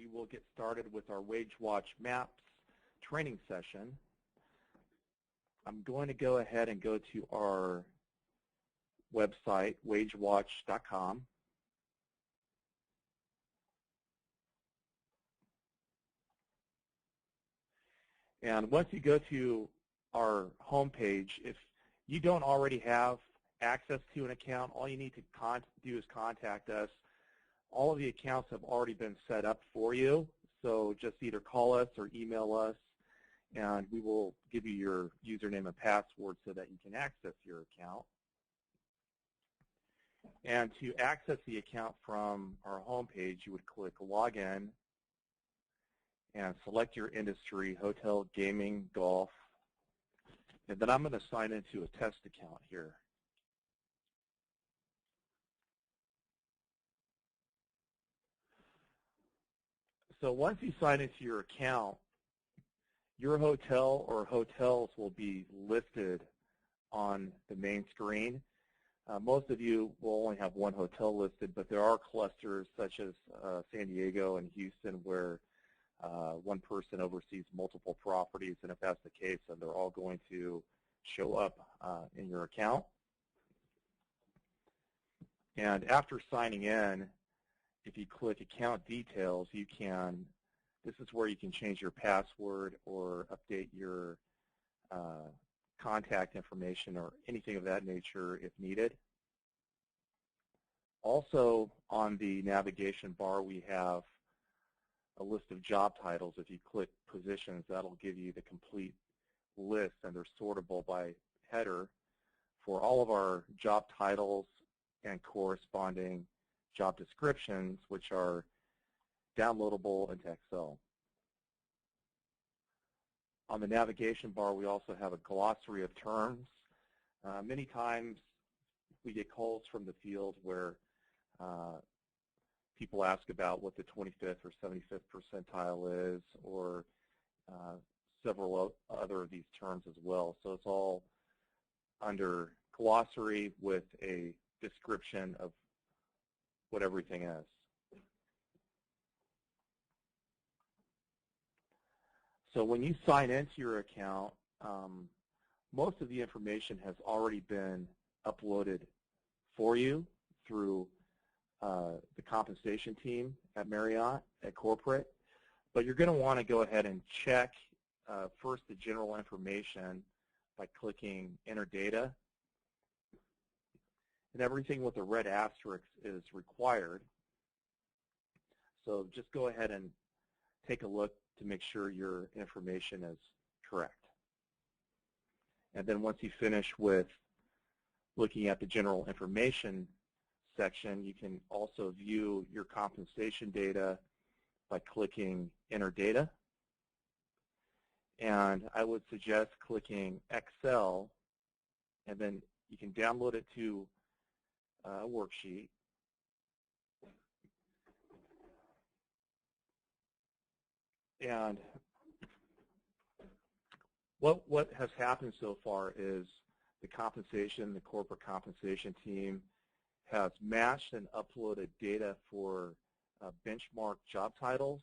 we will get started with our WageWatch Maps training session. I'm going to go ahead and go to our website, WageWatch.com. And once you go to our homepage, if you don't already have access to an account, all you need to do is contact us. All of the accounts have already been set up for you, so just either call us or email us, and we will give you your username and password so that you can access your account. And to access the account from our homepage, you would click Login and select your industry, hotel, gaming, golf, and then I'm going to sign into a test account here. So once you sign into your account, your hotel or hotels will be listed on the main screen. Most of you will only have one hotel listed, but there are clusters such as San Diego and Houston where one person oversees multiple properties, and if that's the case, then they're all going to show up in your account. And after signing in, if you click Account Details, you can, this is where you can change your password or update your contact information or anything of that nature if needed. Also on the navigation bar, we have a list of job titles. If you click Positions, that'll give you the complete list, and they're sortable by header for all of our job titles and corresponding job descriptions, which are downloadable into Excel. On the navigation bar, we also have a glossary of terms. Many times we get calls from the field where people ask about what the 25th or 75th percentile is, or several other of these terms as well. So it's all under glossary with a description of what everything is. So when you sign into your account, most of the information has already been uploaded for you through the compensation team at Marriott, at corporate. But you're going to want to go ahead and check first the general information by clicking Enter Data. And everything with a red asterisk is required. So just go ahead and take a look to make sure your information is correct. And then once you finish with looking at the general information section, you can also view your compensation data by clicking Enter Data. And I would suggest clicking Excel, and then you can download it to a worksheet. And what has happened so far is the corporate compensation team has matched and uploaded data for benchmark job titles.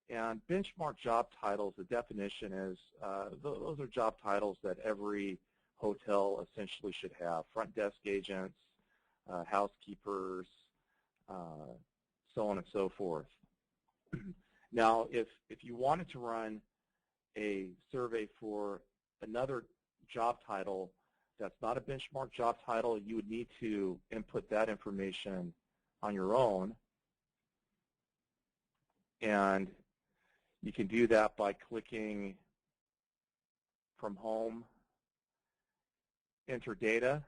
And benchmark job titles, the definition is those are job titles that every hotel essentially should have: front desk agents, housekeepers, so on and so forth. Now, if you wanted to run a survey for another job title that's not a benchmark job title, you would need to input that information on your own. And you can do that by clicking from Home, Enter Data,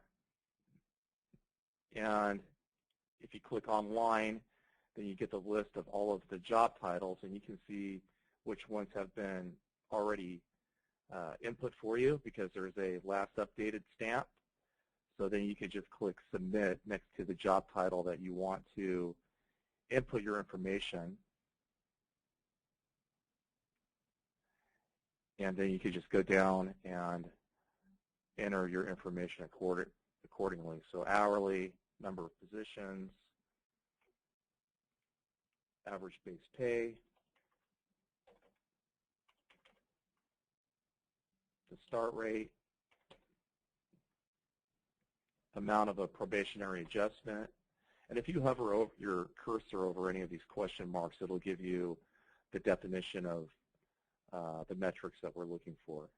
and if you click Online, then you get the list of all of the job titles, and you can see which ones have been already input for you because there's a last updated stamp. So then you can just click Submit next to the job title that you want to input your information. And then you can just go down and enter your information accordingly. So hourly, number of positions, average base pay, start rate, amount of a probationary adjustment, and if you hover over your cursor over any of these question marks, it'll give you the definition of the metrics that we're looking for.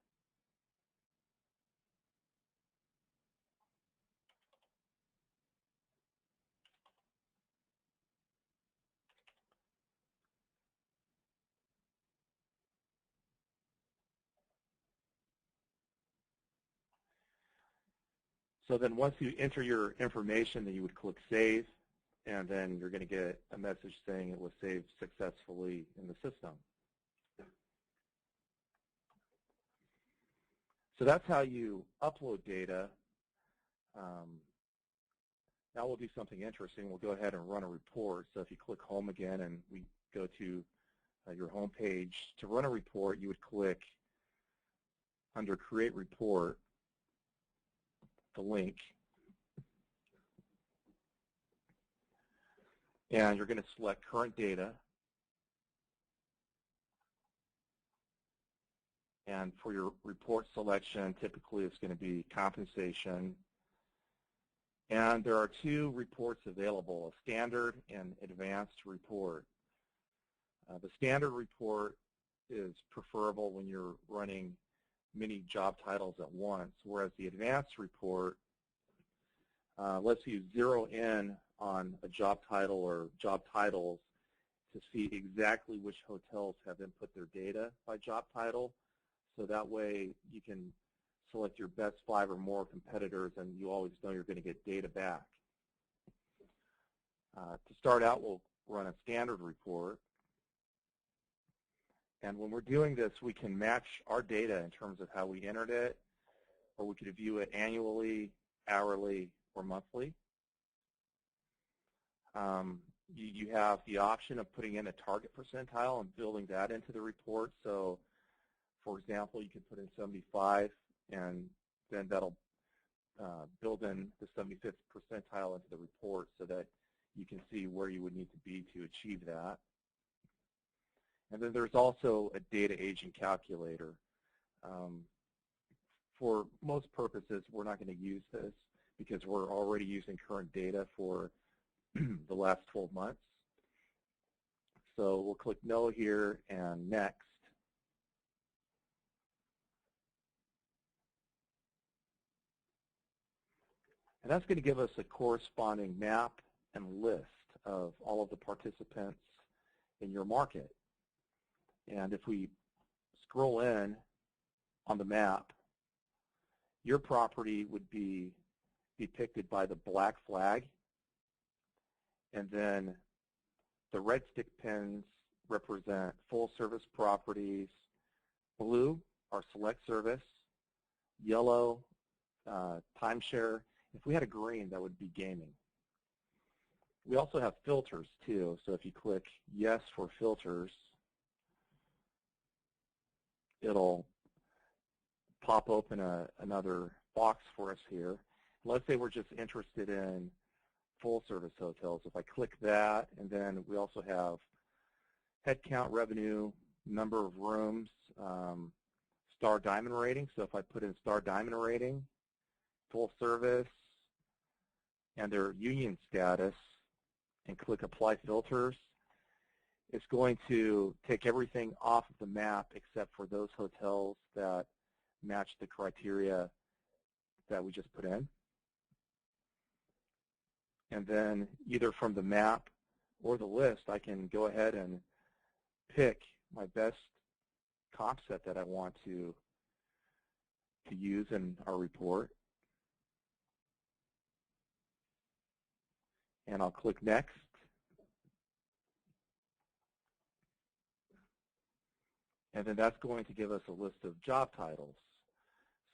So then once you enter your information, then you would click Save, and then you're going to get a message saying it was saved successfully in the system. So that's how you upload data. Now we'll do something interesting. We'll go ahead and run a report. So if you click Home again and we go to your home page, to run a report, you would click under Create Report, the link, and you're going to select Current Data, and for your report selection, typically it's going to be compensation, and there are two reports available, a standard and advanced report. The standard report is preferable when you're running many job titles at once, whereas the advanced report lets you zero in on a job title or job titles to see exactly which hotels have input their data by job title. So that way you can select your best 5 or more competitors and you always know you're going to get data back. To start out, we'll run a standard report. And when we're doing this, we can match our data in terms of how we entered it, or we could view it annually, hourly, or monthly. You have the option of putting in a target percentile and building that into the report. So, for example, you could put in 75, and then that'll build in the 75th percentile into the report so that you can see where you would need to be to achieve that. And then there's also a data aging calculator. For most purposes, we're not going to use this because we're already using current data for the last 12 months. So we'll click No here and Next. And that's going to give us a corresponding map and list of all of the participants in your market. And if we scroll in on the map, your property would be depicted by the black flag, and then the red stick pins represent full service properties, blue are select service, yellow timeshare. If we had a green, that would be gaming. We also have filters too, so if you click yes for filters, it'll pop open another box for us here. Let's say we're just interested in full service hotels. If I click that, and then we also have head count, revenue, number of rooms, star diamond rating. So if I put in star diamond rating, full service, and their union status, and click apply filters, it's going to take everything off of the map except for those hotels that match the criteria that we just put in. And then either from the map or the list, I can go ahead and pick my best comp set that I want to use in our report. And I'll click Next. And then that's going to give us a list of job titles.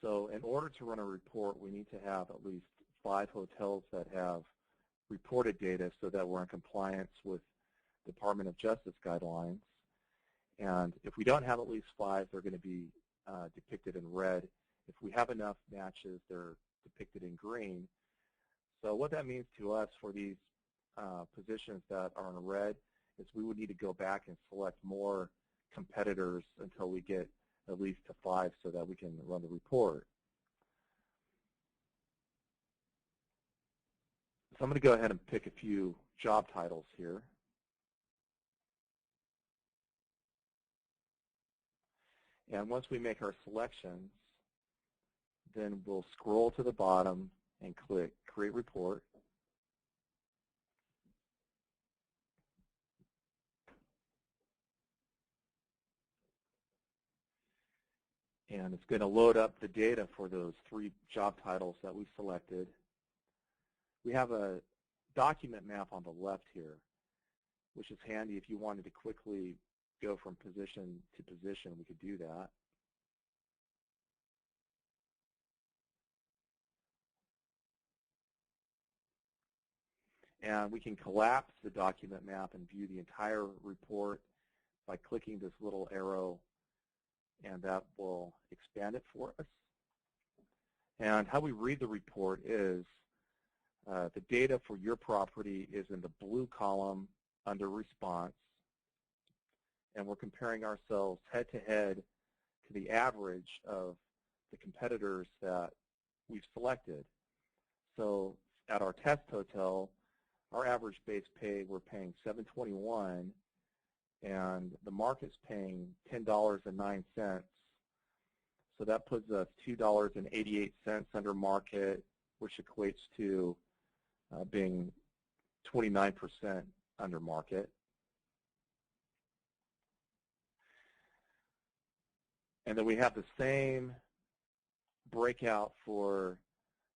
So in order to run a report, we need to have at least 5 hotels that have reported data so that we're in compliance with Department of Justice guidelines. And if we don't have at least 5, they're going to be depicted in red. If we have enough matches, they're depicted in green. So what that means to us for these positions that are in red is we would need to go back and select more competitors until we get at least to 5 so that we can run the report. So I'm going to go ahead and pick a few job titles here. And once we make our selections, then we'll scroll to the bottom and click Create Report. And it's going to load up the data for those 3 job titles that we selected. We have a document map on the left here, which is handy if you wanted to quickly go from position to position. We could do that. And we can collapse the document map and view the entire report by clicking this little arrow, and that will expand it for us. And how we read the report is the data for your property is in the blue column under response, and we're comparing ourselves head-to-head to the average of the competitors that we've selected. So at our test hotel, our average base pay, we're paying $7.21, and the market's paying $10.09. So that puts us $2.88 under market, which equates to being 29% under market. And then we have the same breakout for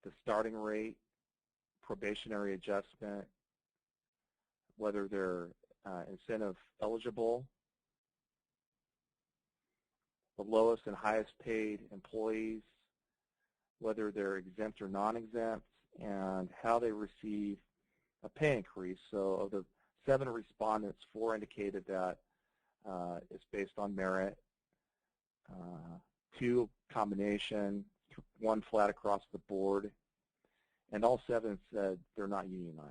the starting rate, probationary adjustment, whether they're incentive eligible, the lowest and highest paid employees, whether they're exempt or non-exempt, and how they receive a pay increase. So of the 7 respondents, 4 indicated that it's based on merit, 2 combination, 1 flat across the board, and all 7 said they're not unionized.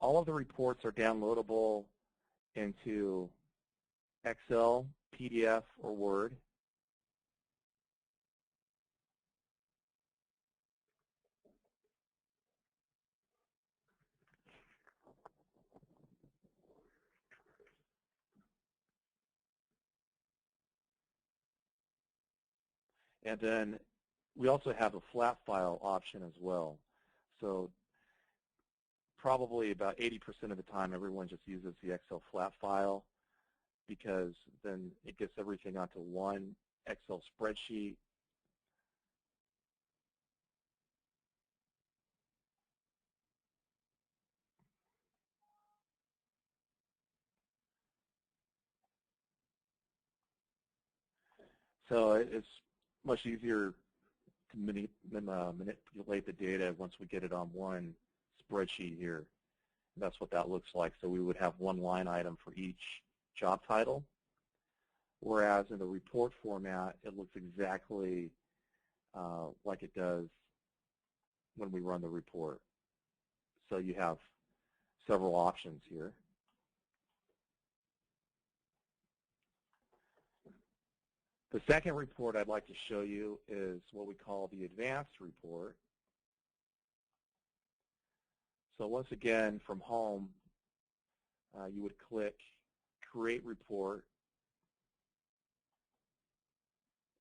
All of the reports are downloadable into Excel, PDF, or Word. And then we also have a flat file option as well. So probably about 80% of the time everyone just uses the Excel flat file, because then it gets everything onto one Excel spreadsheet. So it's much easier to manipulate the data once we get it on one spreadsheet here. And that's what that looks like. So we would have one line item for each job title, whereas in the report format, it looks exactly like it does when we run the report. So you have several options here. The second report I'd like to show you is what we call the advanced report. So once again, from home, you would click Create Report,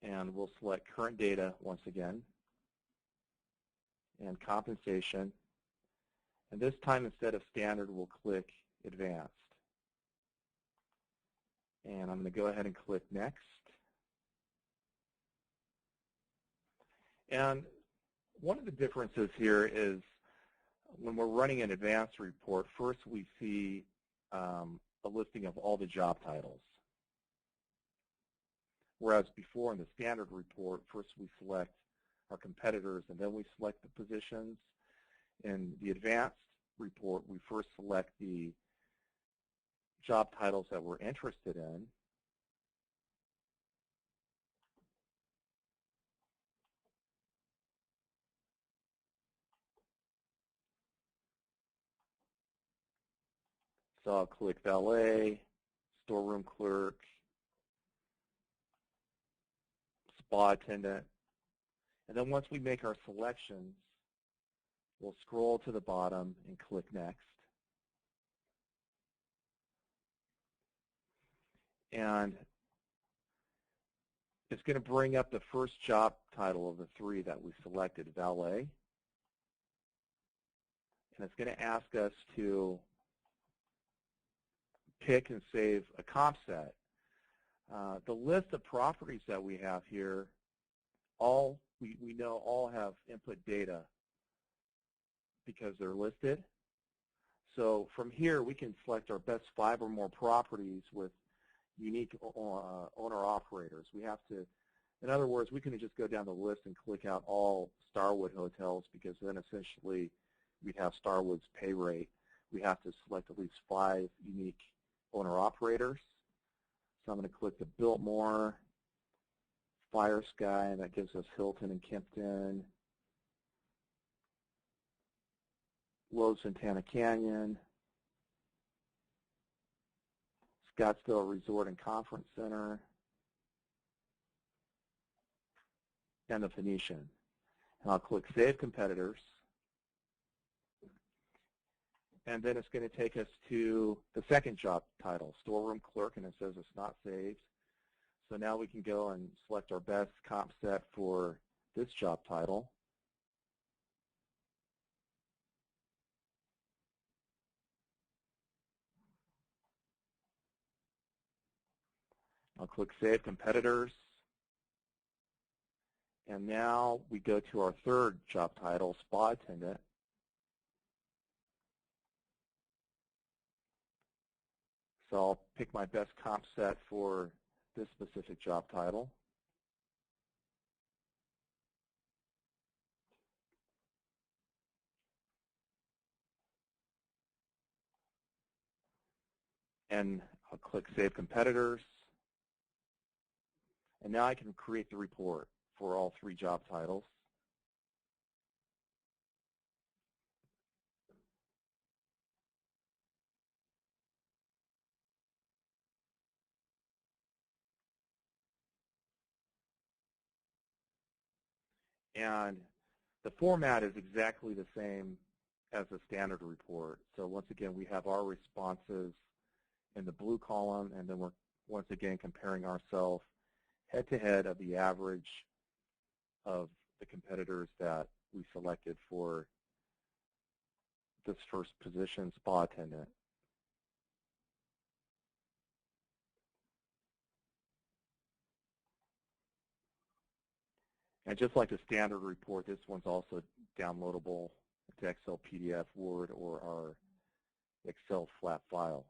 and we'll select Current Data once again, and Compensation. And this time, instead of Standard, we'll click Advanced. And I'm going to go ahead and click Next. And one of the differences here is when we're running an advanced report, first we see a listing of all the job titles. Whereas before in the standard report, first we select our competitors and then we select the positions. In the advanced report, we first select the job titles that we're interested in. So I'll click valet, storeroom clerk, spa attendant. And then once we make our selections, we'll scroll to the bottom and click Next. And it's going to bring up the first job title of the three that we selected, valet. And it's going to ask us to pick and save a comp set. The list of properties that we have here, we know all have input data because they're listed. So from here, we can select our best 5 or more properties with unique owner-operators. We have to, in other words, we can just go down the list and click out all Starwood hotels because then essentially we'd have Starwood's pay rate. We have to select at least 5 unique owner-operators. So I'm going to click the Biltmore, Fire Sky, and that gives us Hilton and Kimpton, Lowe's Santana Canyon, Scottsdale Resort and Conference Center, and the Phoenician. And I'll click Save Competitors. And then it's going to take us to the second job title, Storeroom Clerk, and it says it's not saved. So now we can go and select our best comp set for this job title. I'll click Save Competitors. And now we go to our third job title, Spa Attendant. So I'll pick my best comp set for this specific job title. And I'll click Save Competitors. And now I can create the report for all 3 job titles. And the format is exactly the same as a standard report. So once again, we have our responses in the blue column, and then we're once again comparing ourselves head-to-head of the average of the competitors that we selected for this first position, Spa Attendant. And just like the standard report, this one's also downloadable to Excel, PDF, Word, or our Excel flat file.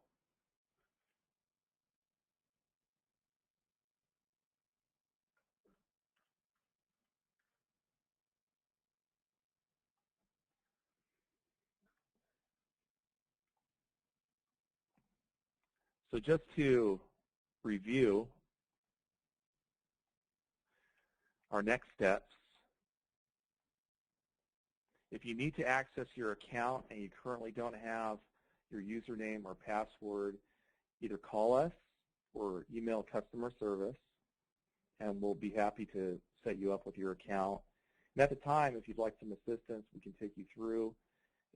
So just to review our next steps, if you need to access your account and you currently don't have your username or password, either call us or email customer service, and we'll be happy to set you up with your account. And at the time, if you'd like some assistance, we can take you through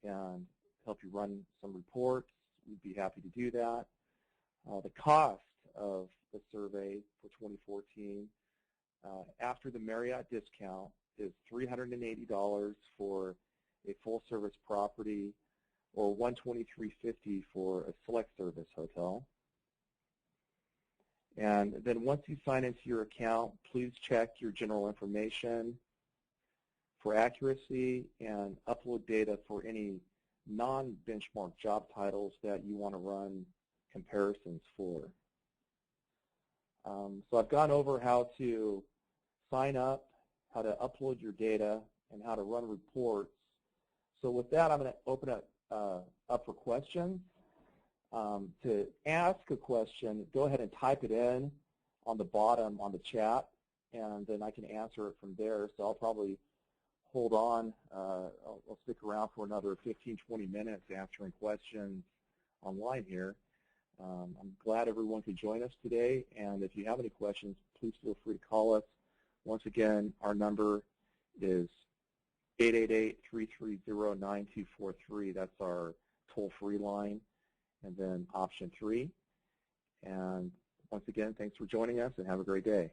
and help you run some reports. We'd be happy to do that. The cost of the survey for 2014 after the Marriott discount is $380 for a full-service property or $123.50 for a select service hotel. And then once you sign into your account, please check your general information for accuracy and upload data for any non-benchmark job titles that you want to run comparisons for. So I've gone over how to sign up, how to upload your data, and how to run reports. So with that, I'm going to open it up for questions. To ask a question, go ahead and type it in on the bottom on the chat, and then I can answer it from there. So I'll probably hold on. I'll stick around for another 15, 20 minutes answering questions online here. I'm glad everyone could join us today, and if you have any questions, please feel free to call us. Once again, our number is 888-330-9243. That's our toll-free line, and then option 3. And once again, thanks for joining us, and have a great day.